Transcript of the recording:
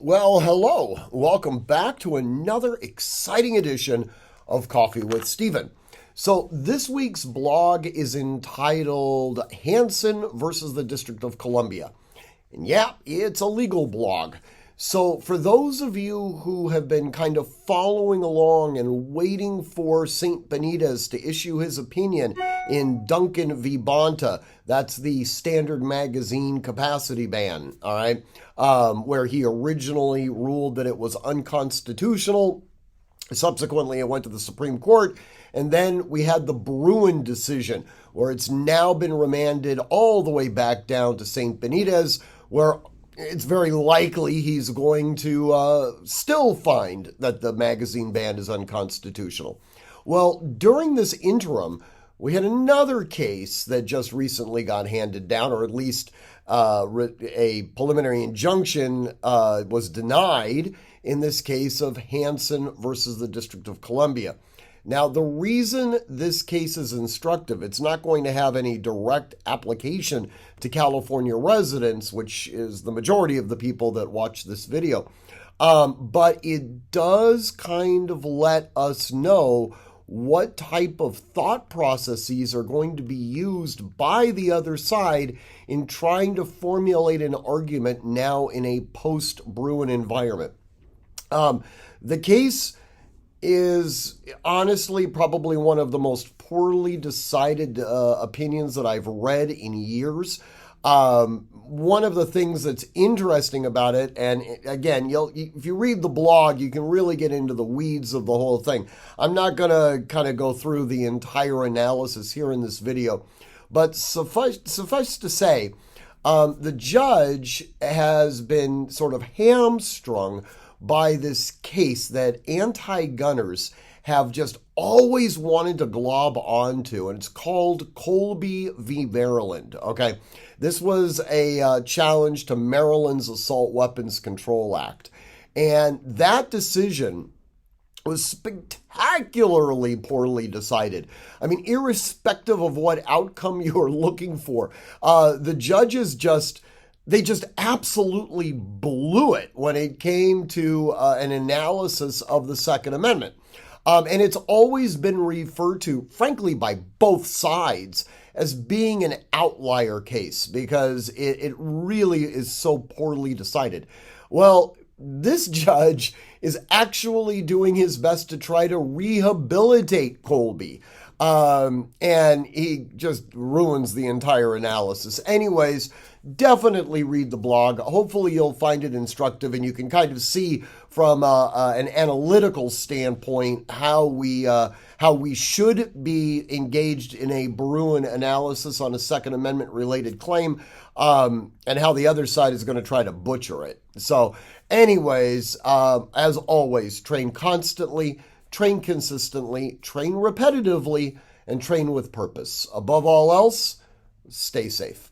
Well, hello. Welcome back to another exciting edition of Coffee with Stephen. So, this week's blog is entitled Hanson versus the District of Columbia. And yeah, it's a legal blog. So, for those of you who have been kind of following along and waiting for St. Benitez to issue his opinion in Duncan v. Bonta, that's the Standard Magazine capacity ban, all right, where he originally ruled that it was unconstitutional. Subsequently, it went to the Supreme Court, and then we had the Bruin decision, where it's now been remanded all the way back down to St. Benitez, where it's very likely he's going to still find that the magazine ban is unconstitutional. Well, during this interim, we had another case that just recently got handed down, or at least a preliminary injunction was denied in this case of Hanson versus the District of Columbia. Now, the reason this case is instructive, it's not going to have any direct application to California residents, which is the majority of the people that watch this video. But it does kind of let us know what type of thought processes are going to be used by the other side in trying to formulate an argument now in a post-Bruin environment. The case is honestly probably one of the most poorly decided opinions that I've read in years. One of the things that's interesting about it, and again, if you read the blog, you can really get into the weeds of the whole thing. I'm not going to kind of go through the entire analysis here in this video, but suffice to say, the judge has been sort of hamstrung by this case that anti-gunners have just always wanted to glob onto, and it's called Colby v. Maryland, okay? This was a challenge to Maryland's Assault Weapons Control Act, and that decision was spectacularly poorly decided. I mean, irrespective of what outcome you are looking for, the judges just absolutely blew it when it came to an analysis of the Second Amendment. And it's always been referred to, frankly, by both sides as being an outlier case because it really is so poorly decided. Well, this judge is actually doing his best to try to rehabilitate Colby. And he just ruins the entire analysis. Anyways, definitely read the blog. Hopefully you'll find it instructive and you can kind of see from an analytical standpoint how we should be engaged in a Bruin analysis on a Second Amendment related claim, and how the other side is going to try to butcher it. So anyways, as always, train constantly, train consistently, train repetitively, and train with purpose. Above all else, stay safe.